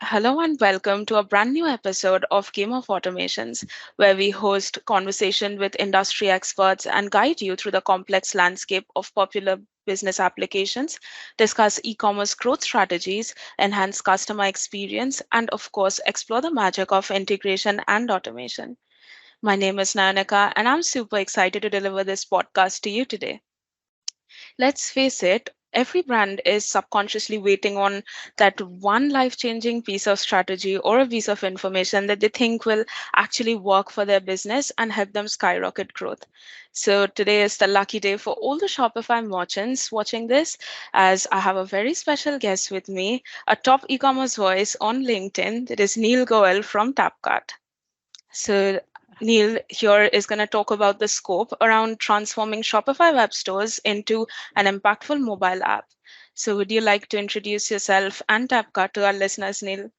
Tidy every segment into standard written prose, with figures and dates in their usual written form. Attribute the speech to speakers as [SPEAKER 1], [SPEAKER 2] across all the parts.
[SPEAKER 1] Hello and welcome to a brand new episode of Game of Automations, where we host conversation with industry experts and guide you through the complex landscape of popular business applications, discuss e-commerce growth strategies, enhance customer experience, and of course, explore the magic of integration and automation. My name is Nayanika, and I'm super excited to deliver this podcast to you today. Let's face it, every brand is subconsciously waiting on that one life changing piece of strategy or a piece of information that they think will actually work for their business and help them skyrocket growth. So, today is the lucky day for all the Shopify merchants watching this, as I have a very special guest with me, a top e commerce voice on LinkedIn. That is Neal Goyal from TapCart. So, Neil here is going to talk about the scope around transforming Shopify web stores into an impactful mobile app. So, would you like to introduce yourself and TapCart to our listeners, Neil?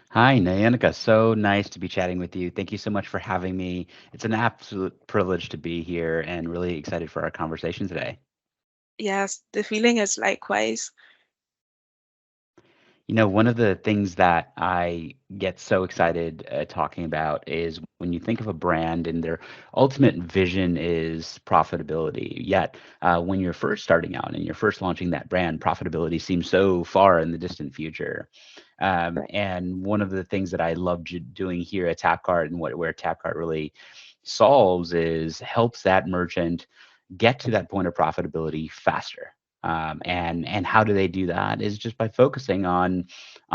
[SPEAKER 2] Hi, Nayanika. So nice to be chatting with you. Thank you so much for having me. It's an absolute privilege to be here and really excited for our conversation today.
[SPEAKER 1] Yes, the feeling is likewise.
[SPEAKER 2] One of the things that I get so excited talking about is when you think of a brand and their ultimate vision is profitability. Yet, when you're first starting out and you're first launching that brand, profitability seems so far in the distant future.
[SPEAKER 1] Right.
[SPEAKER 2] And one of the things that I love doing here at Tapcart and where Tapcart really solves is helps that merchant get to that point of profitability faster. And how do they do that is just by focusing on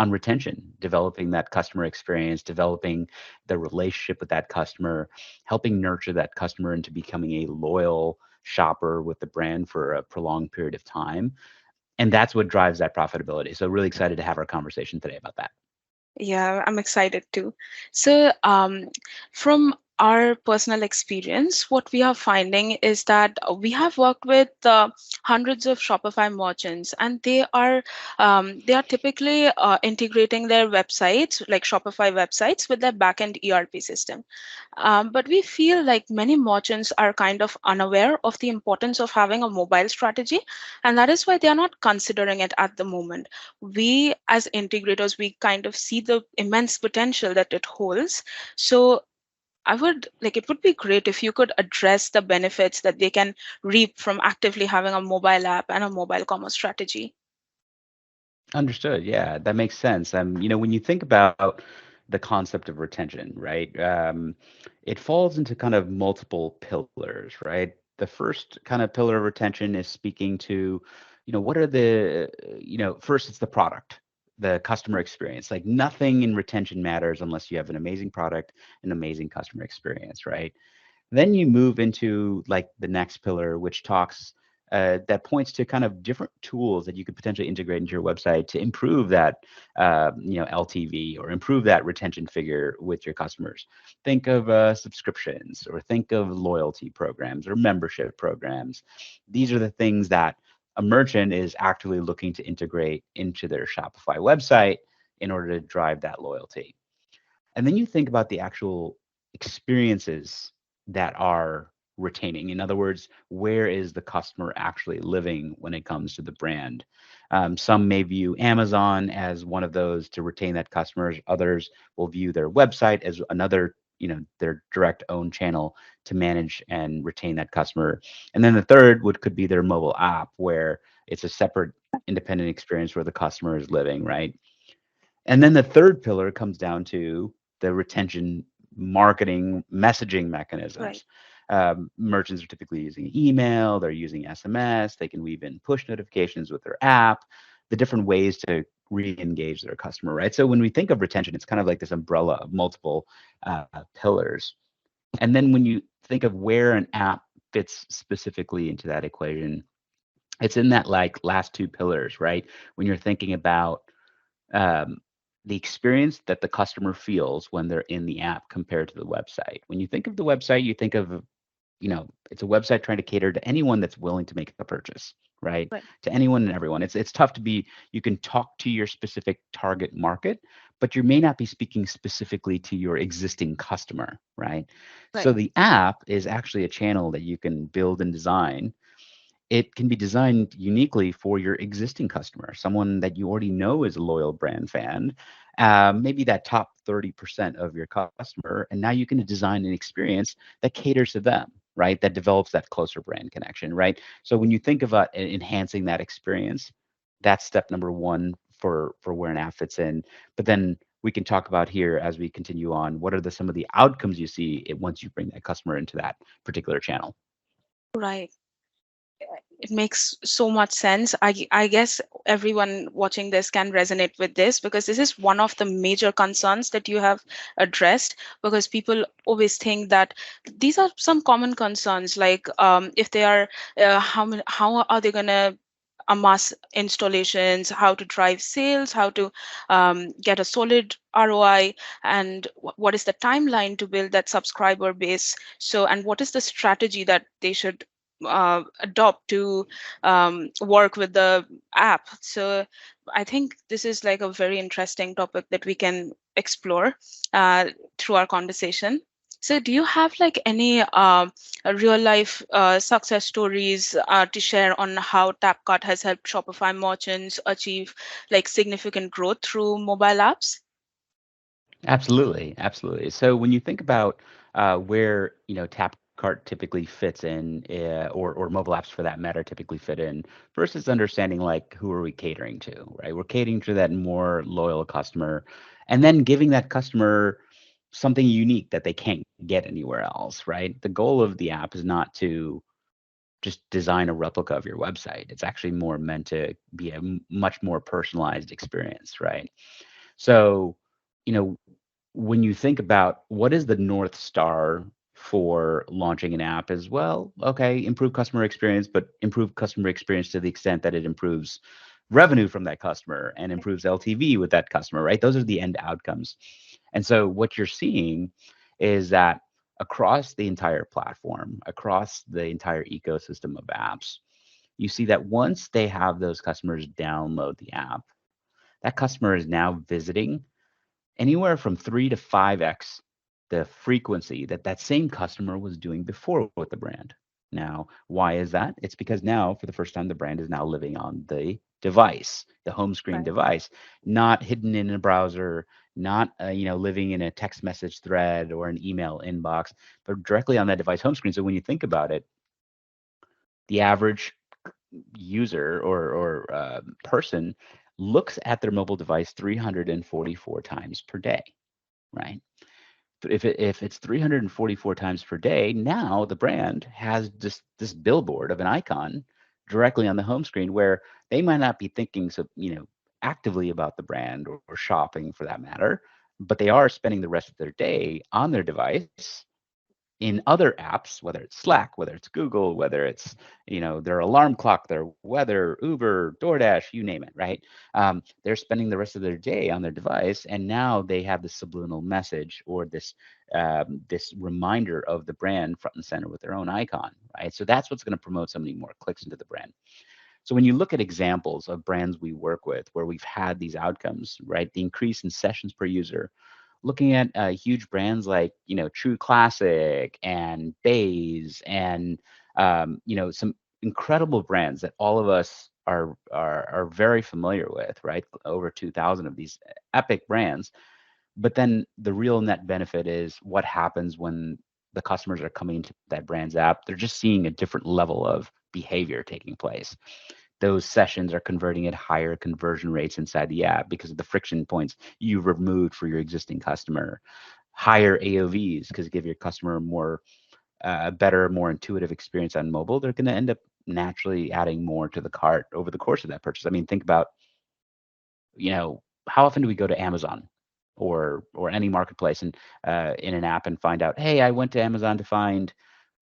[SPEAKER 2] retention, developing that customer experience, developing the relationship with that customer, helping nurture that customer into becoming a loyal shopper with the brand for a prolonged period of time. And that's what drives that profitability. So really excited to have our conversation today about that.
[SPEAKER 1] Yeah, I'm excited too. So, from our personal experience, what we are finding is that we have worked with hundreds of Shopify merchants, and they are typically integrating their websites, like Shopify websites, with their backend ERP system. But we feel like many merchants are kind of unaware of the importance of having a mobile strategy, and that is why they are not considering it at the moment. We as integrators, we kind of see the immense potential that it holds. So I would like it would be great if you could address the benefits that they can reap from actively having a mobile app and a mobile commerce strategy.
[SPEAKER 2] Understood. Yeah, that makes sense. When you think about the concept of retention, right? It falls into kind of multiple pillars, right? The first kind of pillar of retention is speaking to, what are first it's the product, the customer experience. Like nothing in retention matters unless you have an amazing product, an amazing customer experience, right? Then you move into like the next pillar, which talks that points to kind of different tools that you could potentially integrate into your website to improve that, LTV or improve that retention figure with your customers. Think of subscriptions or think of loyalty programs or membership programs. These are the things that a merchant is actively looking to integrate into their Shopify website in order to drive that loyalty. And then you think about the actual experiences that are retaining. In other words, where is the customer actually living when it comes to the brand? Some may view Amazon as one of those to retain that customers. Others will view their website as another, their direct own channel to manage and retain that customer. And then the third would could be their mobile app, where it's a separate independent experience where the customer is living, right? And then the third pillar comes down to the retention marketing messaging
[SPEAKER 1] Right.
[SPEAKER 2] mechanisms. Merchants are typically using email, they're using SMS, they can weave in push notifications with their app, the different ways to re-engage their customer, right? So when we think of retention, it's kind of like this umbrella of multiple pillars. And then when you think of where an app fits specifically into that equation, it's in that like last two pillars, right? When you're thinking about um, the experience that the customer feels when they're in the app compared to the website. When you think of the website, you think of, it's a website trying to cater to anyone that's willing to make a purchase, right?
[SPEAKER 1] Right.
[SPEAKER 2] To anyone and everyone. It's tough to be, you can talk to your specific target market, but you may not be speaking specifically to your existing customer, right? So
[SPEAKER 1] Right.
[SPEAKER 2] the app is actually a channel that you can build and design it can be designed uniquely for your existing customer, someone that you already know is a loyal brand fan, maybe that top 30% of your customer. And now you can design an experience that caters to them, right? That develops that closer brand connection, right? So when you think about enhancing that experience, that's step number one for where an app fits in. But then we can talk about here as we continue on, what are some of the outcomes you see once you bring that customer into that particular channel?
[SPEAKER 1] Right. It makes so much sense. I guess everyone watching this can resonate with this, because this is one of the major concerns that you have addressed. Because people always think that these are some common concerns, like if they are, how are they going to amass installations, how to drive sales, how to get a solid ROI, and what is the timeline to build that subscriber base. So, and what is the strategy that they should adopt to work with the app. So I think this is like a very interesting topic that we can explore uh, through our conversation. So do you have like any real life success stories to share on how TapCut has helped Shopify merchants achieve like significant growth through mobile apps?
[SPEAKER 2] Absolutely, absolutely. So when you think about where TapCart typically fits in, or mobile apps for that matter typically fit in, first is understanding like who are we catering to, right? We're catering to that more loyal customer, and then giving that customer something unique that they can't get anywhere else, right? The goal of the app is not to just design a replica of your website. It's actually more meant to be a much more personalized experience, right? So, you know, when you think about what is the North Star for launching an app, as well, okay, improve customer experience, but improve customer experience to the extent that it improves revenue from that customer and improves LTV with that customer, right? Those are the end outcomes. And so what you're seeing is that across the entire platform, across the entire ecosystem of apps, you see that once they have those customers download the app, that customer is now visiting anywhere from 3 to 5x the frequency that that same customer was doing before with the brand. Now, why is that? It's because now, for the first time, the brand is now living on the device, the home screen
[SPEAKER 1] Right.
[SPEAKER 2] device, not hidden in a browser, not living in a text message thread or an email inbox, but directly on that device home screen. So when you think about it, the average user or person looks at their mobile device 344 times per day, right? If it's 344 times per day, now the brand has this billboard of an icon directly on the home screen where they might not be thinking so actively about the brand or shopping for that matter, but they are spending the rest of their day on their device in other apps, whether it's Slack, whether it's Google, whether it's their alarm clock, their weather, Uber, DoorDash, you name it, right? They're spending the rest of their day on their device, and now they have this subliminal message or this reminder of the brand front and center with their own icon, right? So that's what's going to promote so many more clicks into the brand. So when you look at examples of brands we work with where we've had these outcomes, right? The increase in sessions per user, looking at huge brands like True Classic and Bays and some incredible brands that all of us are very familiar with, right? Over 2,000 of these epic brands. But then the real net benefit is what happens when the customers are coming into that brand's app. They're just seeing a different level of behavior taking place. Those sessions are converting at higher conversion rates inside the app because of the friction points you removed for your existing customer. Higher AOVs because give your customer more better, more intuitive experience on mobile. They're going to end up naturally adding more to the cart over the course of that purchase. I mean, think about how often do we go to Amazon or any marketplace and in an app and find out, hey, I went to Amazon to find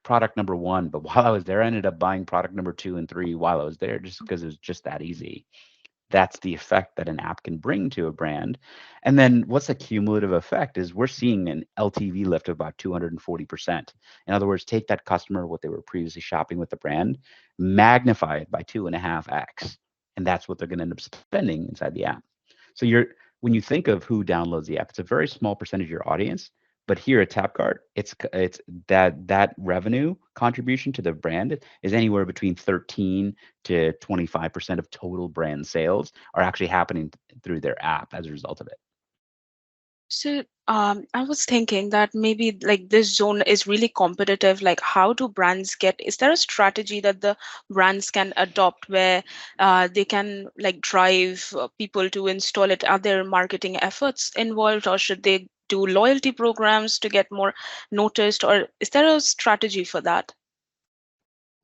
[SPEAKER 2] product number one, but while I was there, I ended up buying product number two and three while I was there, just because it was just that easy. That's the effect that an app can bring to a brand. And then what's the cumulative effect is we're seeing an LTV lift of about 240%. In other words, take that customer, what they were previously shopping with the brand, magnify it by 2.5x. And that's what they're going to end up spending inside the app. So when you think of who downloads the app, it's a very small percentage of your audience, But here at Tapcart, it's that revenue contribution to the brand is anywhere between 13 to 25% of total brand sales are actually happening through their app as a result of it.
[SPEAKER 1] So, I was thinking that maybe like this zone is really competitive. Like, how do brands get? Is there a strategy that the brands can adopt where they can like drive people to install it? Are there marketing efforts involved, or should they do loyalty programs to get more noticed, or is there a strategy for that?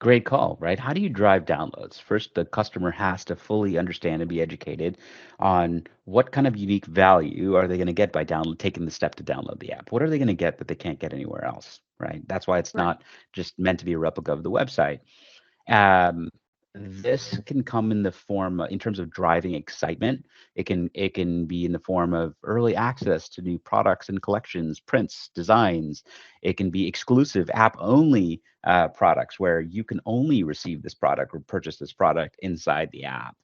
[SPEAKER 2] Great call, right? How do you drive downloads? First, the customer has to fully understand and be educated on what kind of unique value are they going to get by taking the step to download the app. What are they going to get that they can't get anywhere else, right? That's why it's
[SPEAKER 1] Right.
[SPEAKER 2] not just meant to be a replica of the website. Um, this can come in the form, in terms of driving excitement. It can be in the form of early access to new products and collections, prints, designs. It can be exclusive app only products where you can only receive this product or purchase this product inside the app.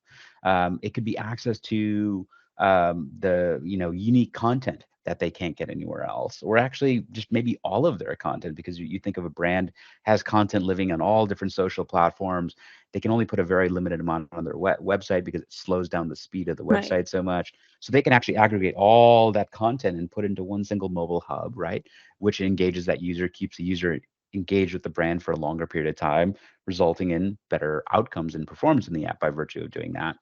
[SPEAKER 2] It could be access to the unique content that they can't get anywhere else, or actually just maybe all of their content, because you think of a brand has content living on all different social platforms. They can only put a very limited amount on their website because it slows down the speed of the
[SPEAKER 1] Right.
[SPEAKER 2] website so much. So they can actually aggregate all that content and put it into one single mobile hub, right? Which engages that user, keeps the user engaged with the brand for a longer period of time, resulting in better outcomes and performance in the app by virtue of doing that.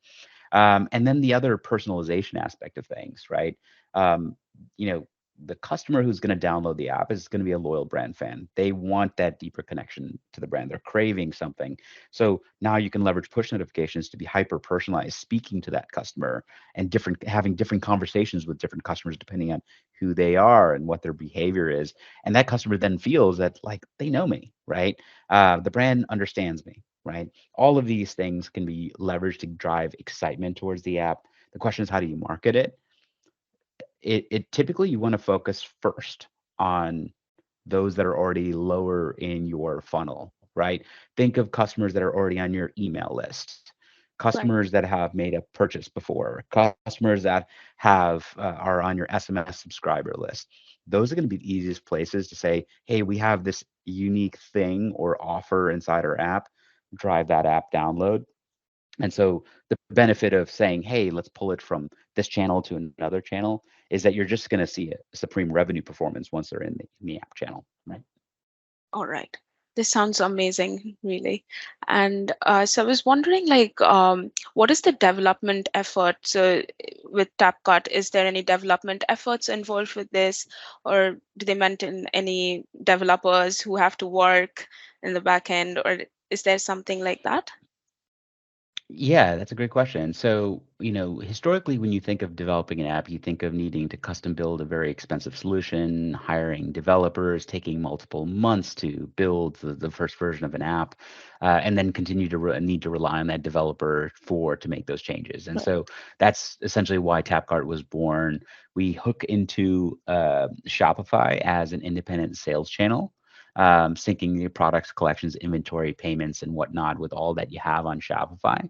[SPEAKER 2] And then the other personalization aspect of things, right? Um, you know, the customer who's going to download the app is going to be a loyal brand fan. They want that deeper connection to the brand. They're craving something. So now you can leverage push notifications to be hyper personalized, speaking to that customer and having different conversations with different customers depending on who they are and what their behavior is. And that customer then feels that like they know me, right? The brand understands me, right? All of these things can be leveraged to drive excitement towards the app. The question is, how do you market it? It typically you want to focus first on those that are already lower in your funnel, right? Think of customers that are already on your email list,
[SPEAKER 1] Right.
[SPEAKER 2] customers that have made a purchase before, customers that are on your SMS subscriber list. Those are going to be the easiest places to say, hey, we have this unique thing or offer inside our app. Drive that app download. And so the benefit of saying, hey, let's pull it from this channel to another channel is that you're just going to see a supreme revenue performance once they're in the app channel, right?
[SPEAKER 1] All right. This sounds amazing, really. And so I was wondering, like, what is the development effort? So with TapCut, is there any development efforts involved with this, or do they maintain any developers who have to work in the back end, or is there something like that?
[SPEAKER 2] Yeah, that's a great question. So, historically, when you think of developing an app, you think of needing to custom build a very expensive solution, hiring developers, taking multiple months to build the first version of an app, and then continue to need to rely on that developer to make those changes. And
[SPEAKER 1] Right.
[SPEAKER 2] so that's essentially why Tapcart was born. We hook into Shopify as an independent sales channel, syncing your products, collections, inventory, payments, and whatnot with all that you have on Shopify.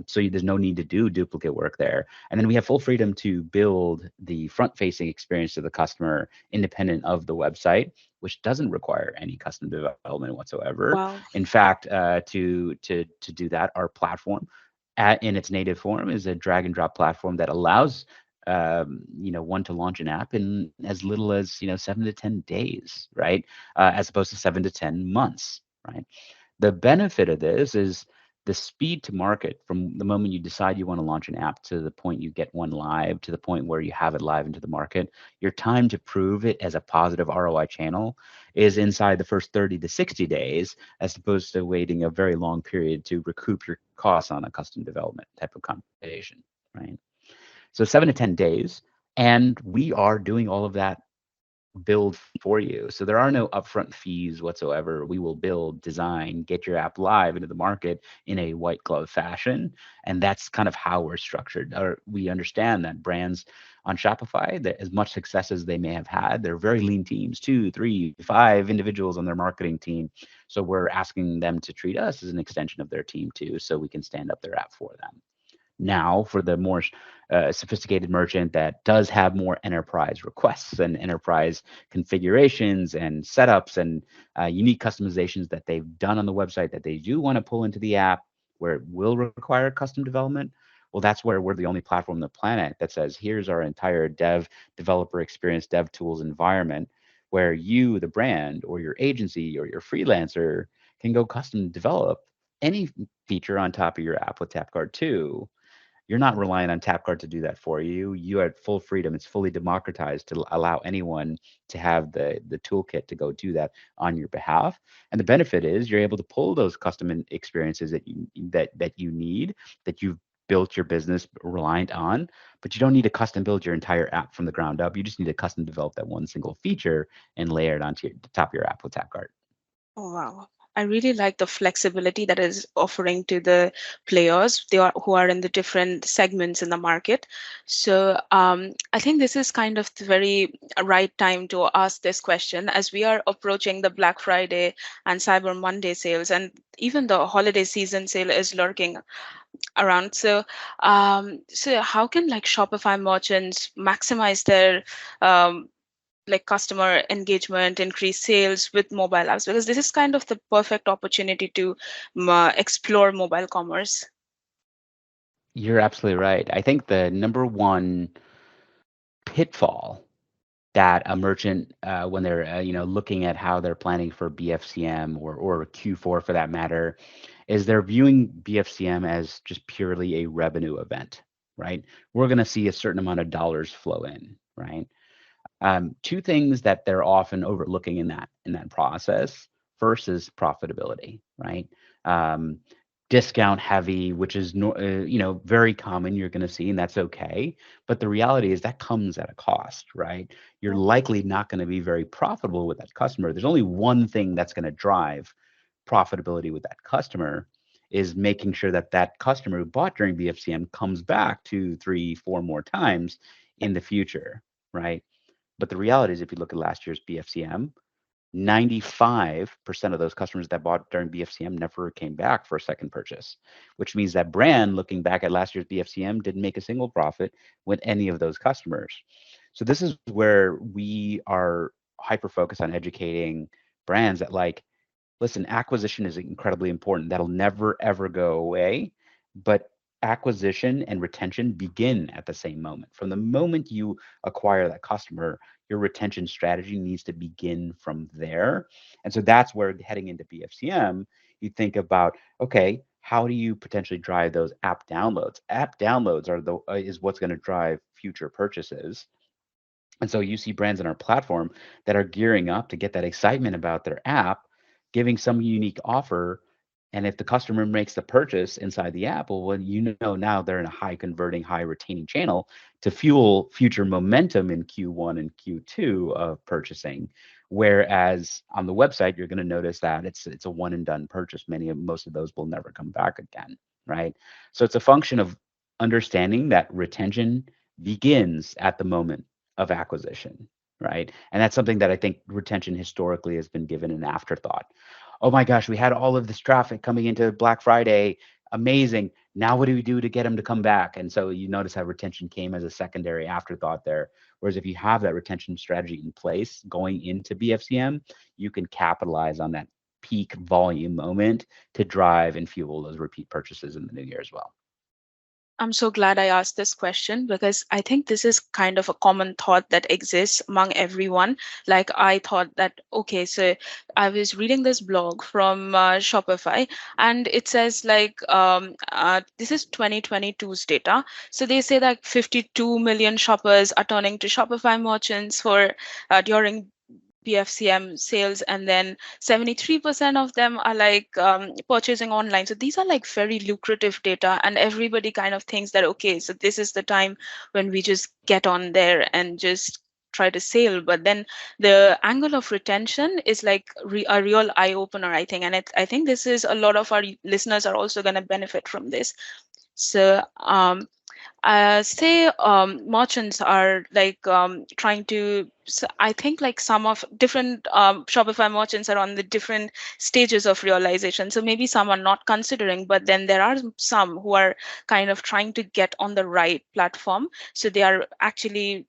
[SPEAKER 2] So there's no need to do duplicate work there. And then we have full freedom to build the front-facing experience to the customer independent of the website, which doesn't require any custom development whatsoever.
[SPEAKER 1] Wow.
[SPEAKER 2] In fact, to do that, our platform in its native form is a drag and drop platform that allows one to launch an app in as little as 7 to 10 days, right? As opposed to 7 to 10 months, right? The benefit of this is the speed to market from the moment you decide you want to launch an app to the point you get one live to the point where you have it live into the market. Your time to prove it as a positive ROI channel is inside the first 30 to 60 days, as opposed to waiting a very long period to recoup your costs on a custom development type of conversation, right? So 7 to 10 days, and we are doing all of that build for you. So there are no upfront fees whatsoever. We will build, design, get your app live into the market in a white glove fashion. And that's kind of how we're structured. Or we understand that brands on Shopify, that as much success as they may have had, they're very lean teams, 2, 3, 5 individuals on their marketing team. So we're asking them to treat us as an extension of their team too, so we can stand up their app for them. Now, for the more sophisticated merchant that does have more enterprise requests and enterprise configurations and setups and unique customizations that they've done on the website that they do want to pull into the app where it will require custom development, well, that's where we're the only platform on the planet that says, here's our entire developer experience, dev tools environment where you, the brand, or your agency, or your freelancer can go custom develop any feature on top of your app with TapCard 2. You're not relying on TapCard to do that for you. You are at full freedom. It's fully democratized to allow anyone to have the toolkit to go do that on your behalf. And the benefit is you're able to pull those custom experiences that you need, that you've built your business reliant on, but you don't need to custom build your entire app from the ground up. You just need to custom develop that one single feature and layer it onto the top of your app with TapCard.
[SPEAKER 1] Oh, wow. I really like the flexibility that is offering to the players who are in the different segments in the market. So I think this is kind of the very right time to ask this question as we are approaching the Black Friday and Cyber Monday sales, and even the holiday season sale is lurking around. So how can like Shopify merchants maximize their like customer engagement, increase sales with mobile apps? Because this is kind of the perfect opportunity to explore mobile commerce.
[SPEAKER 2] You're absolutely right. I think the number one pitfall that a merchant, when they're looking at how they're planning for BFCM or Q4 for that matter, is they're viewing BFCM as just purely a revenue event, right? We're going to see a certain amount of dollars flow in, right? Two things that they're often overlooking in that process. First is profitability, right? Um, Discount heavy, which is very common. You're going to see, and that's okay. But the reality is that comes at a cost, right? You're likely not going to be very profitable with that customer. There's only one thing that's going to drive profitability with that customer is making sure that that customer who bought during BFCM comes back 2, 3, 4 more times in the future, right? But the reality is, if you look at last year's BFCM, 95% of those customers that bought during BFCM never came back for a second purchase, which means that brand, looking back at last year's BFCM, didn't make a single profit with any of those customers. So this is where we are hyper focused on educating brands that, like, listen, acquisition is incredibly important. That'll never ever go away. But acquisition and retention begin at the same moment. From the moment you acquire that customer, your retention strategy needs to begin from there. And so that's where, heading into BFCM, you think about, okay, how do you potentially drive those app downloads? App downloads is what's going to drive future purchases. And so you see brands in our platform that are gearing up to get that excitement about their app, giving some unique offer. And if the customer makes the purchase inside the app, well, now they're in a high converting, high retaining channel to fuel future momentum in Q1 and Q2 of purchasing. Whereas on the website, you're going to notice that it's a one and done purchase. Most of those will never come back again, right? So it's a function of understanding that retention begins at the moment of acquisition, right? And that's something that I think retention historically has been given an afterthought. Oh my gosh, we had all of this traffic coming into Black Friday. Amazing. Now what do we do to get them to come back? And so you notice how retention came as a secondary afterthought there. Whereas if you have that retention strategy in place going into BFCM, you can capitalize on that peak volume moment to drive and fuel those repeat purchases in the new year as well.
[SPEAKER 1] I'm so glad I asked this question because I think this is kind of a common thought that exists among everyone. Like, I thought that, okay, so I was reading this blog from Shopify, and it says, like, this is 2022's data. So they say that 52 million shoppers are turning to Shopify merchants for during BFCM sales, and then 73% of them are like purchasing online. So these are like very lucrative data, and everybody kind of thinks that, okay, so this is the time when we just get on there and just try to sell. But then the angle of retention is like a real eye opener, I think. And I think this is a lot of our listeners are also going to benefit from this. So Say merchants are like trying to I think like some of different Shopify merchants are on the different stages of realization, so maybe some are not considering, but then there are some who are kind of trying to get on the right platform, so they are actually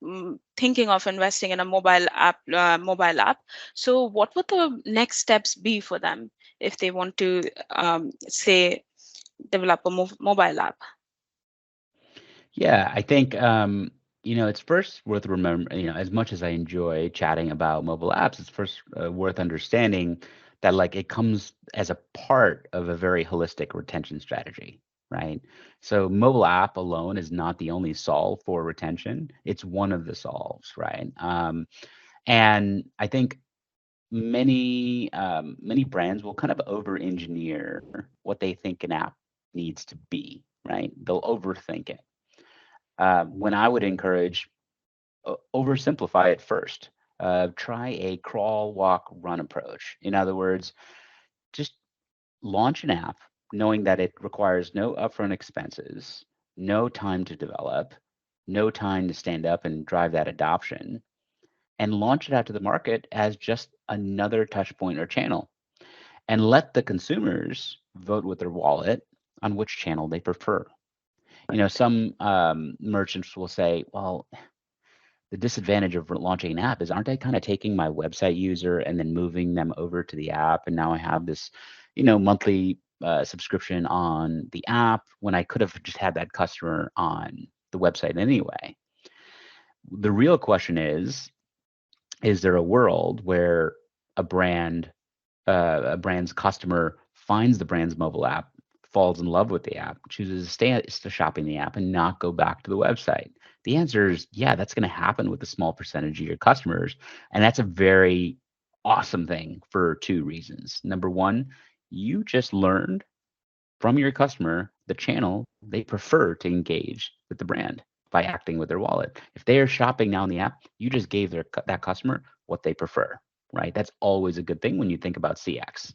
[SPEAKER 1] thinking of investing in a mobile app. So what would the next steps be for them if they want to say develop a mobile app?
[SPEAKER 2] Yeah, I think it's first worth remembering, as much as I enjoy chatting about mobile apps, it's first worth understanding that like it comes as a part of a very holistic retention strategy, right? So mobile app alone is not the only solve for retention. It's one of the solves, right? And I think many brands will kind of over engineer what they think an app needs to be, right? They'll overthink it when I would encourage oversimplify it first. Try a crawl, walk, run approach. In other words, just launch an app knowing that it requires no upfront expenses, no time to develop, no time to stand up and drive that adoption, and launch it out to the market as just another touch point or channel. And let the consumers vote with their wallet on which channel they prefer. Some merchants will say, well, the disadvantage of launching an app is aren't I kind of taking my website user and then moving them over to the app and now I have this monthly subscription on the app when I could have just had that customer on the website anyway. The real question is there a world where a brand a brand's customer finds the brand's mobile app, falls in love with the app, chooses to stay to shopping the app and not go back to the website? The answer is yeah, that's going to happen with a small percentage of your customers. And that's a very awesome thing for two reasons. Number one, you just learned from your customer the channel they prefer to engage with the brand by acting with their wallet. If they are shopping now in the app, you just gave that customer what they prefer, right? That's always a good thing when you think about CX.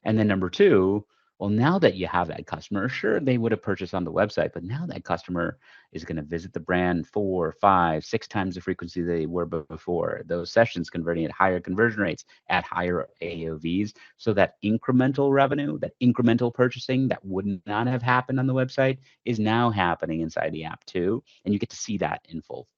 [SPEAKER 2] And then number two, well, now that you have that customer, sure, they would have purchased on the website, but now that customer is going to visit the brand 4, 5, 6 times the frequency they were before. Those sessions converting at higher conversion rates, at higher AOVs. So that incremental revenue, that incremental purchasing that would not have happened on the website is now happening inside the app too. And you get to see that in full.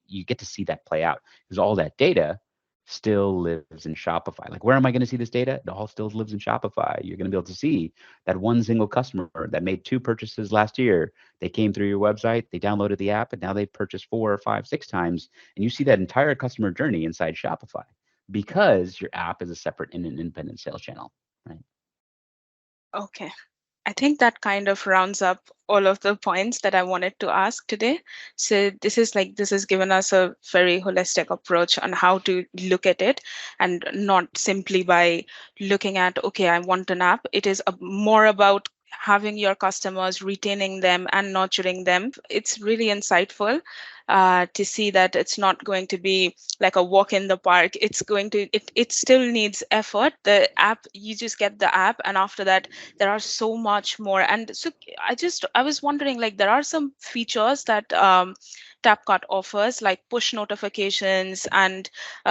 [SPEAKER 2] You get to see that play out because all that data still lives in Shopify. Like, where am I going to see this data? It all still lives in Shopify. You're going to be able to see that one single customer that made 2 purchases last year. They came through your website, they downloaded the app, and now they've purchased 4 or 5, 6 times. And you see that entire customer journey inside Shopify because your app is a separate and an independent sales channel, right?
[SPEAKER 1] Okay. I think that kind of rounds up all of the points that I wanted to ask today. So this has given us a very holistic approach on how to look at it, and not simply by looking at, okay, I want an app. It is more about having your customers, retaining them and nurturing them. It's really insightful to see that it's not going to be like a walk in the park. It still needs effort. The app, you just get the app, and after that there are so much more. And so I was wondering, like, there are some features that TapCut offers, like push notifications, and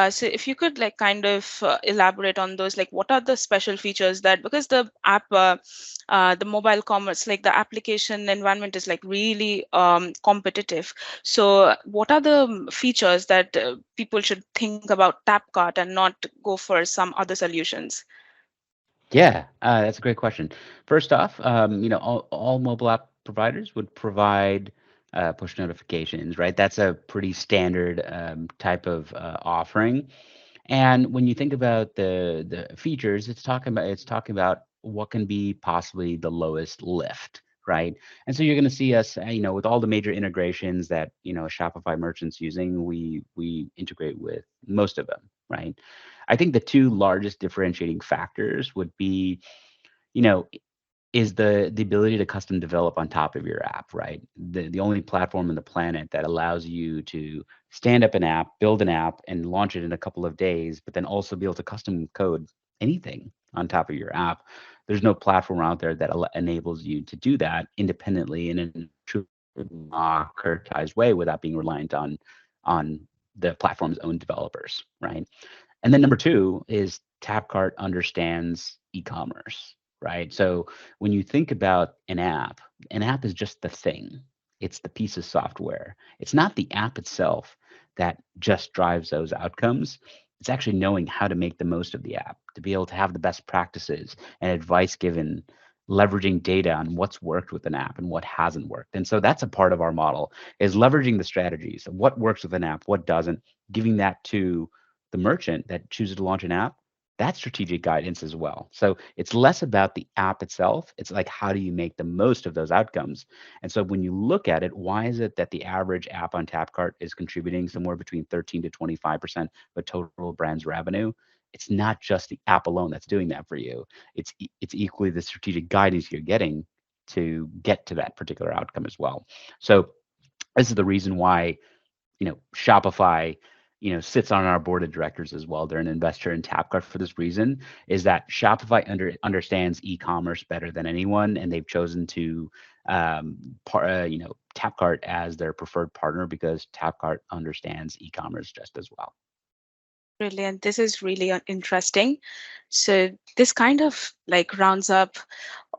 [SPEAKER 1] so if you could like kind of elaborate on those, like what are the special features that, because the app the mobile commerce, like the application environment is like really competitive. So what are the features that people should think about TapCut and not go for some other solutions?
[SPEAKER 2] Yeah, that's a great question. First off, all mobile app providers would provide push notifications, right? That's a pretty standard type of offering. And when you think about the features, it's talking about what can be possibly the lowest lift, right? And so you're going to see us, with all the major integrations that Shopify merchants using, we integrate with most of them, right? I think the two largest differentiating factors would be, you know, is the ability to custom develop on top of your app, right? The only platform on the planet that allows you to stand up an app, build an app, and launch it in a couple of days, but then also be able to custom code anything on top of your app. There's no platform out there that enables you to do that independently and in a truly democratized way without being reliant on the platform's own developers, right? And then number two is Tapcart understands e-commerce, right? So when you think about an app is just the thing. It's the piece of software. It's not the app itself that just drives those outcomes. It's actually knowing how to make the most of the app, to be able to have the best practices and advice given, leveraging data on what's worked with an app and what hasn't worked. And so that's a part of our model is leveraging the strategies of what works with an app, what doesn't, giving that to the merchant that chooses to launch an app, that's strategic guidance as well. So it's less about the app itself. It's like, how do you make the most of those outcomes? And so when you look at it, why is it that the average app on Tapcart is contributing somewhere between 13 to 25% of total brand's revenue? It's not just the app alone that's doing that for you. It's equally the strategic guidance you're getting to get to that particular outcome as well. So this is the reason why Shopify, sits on our board of directors as well. They're an investor in Tapcart for this reason, is that Shopify understands e-commerce better than anyone, and they've chosen to, Tapcart as their preferred partner because Tapcart understands e-commerce just as well.
[SPEAKER 1] Brilliant. This is really interesting. So this kind of like rounds up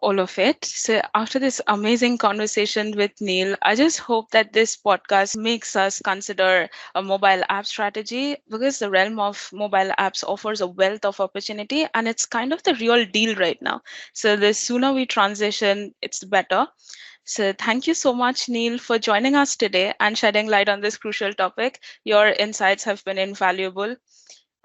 [SPEAKER 1] all of it. So after this amazing conversation with Neil, I just hope that this podcast makes us consider a mobile app strategy because the realm of mobile apps offers a wealth of opportunity and it's kind of the real deal right now. So the sooner we transition, it's better. So thank you so much, Neil, for joining us today and shedding light on this crucial topic. Your insights have been invaluable.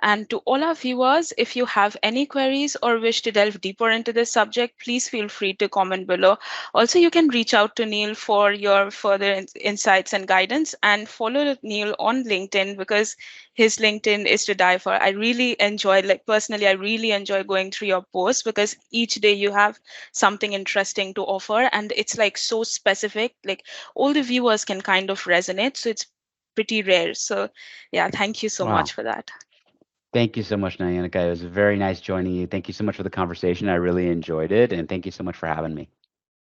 [SPEAKER 1] And to all our viewers, if you have any queries or wish to delve deeper into this subject, please feel free to comment below. Also, you can reach out to Neil for your further insights and guidance and follow Neil on LinkedIn because his LinkedIn is to die for. I really enjoy, like personally, I really enjoy going through your posts because each day you have something interesting to offer and it's like so specific, like all the viewers can kind of resonate. So it's pretty rare. So yeah, thank you so much
[SPEAKER 2] Wow.
[SPEAKER 1] for that.
[SPEAKER 2] Thank you so much, Nayanika. It was very nice joining you. Thank you so much for the conversation. I really enjoyed it. And thank you so much for having me.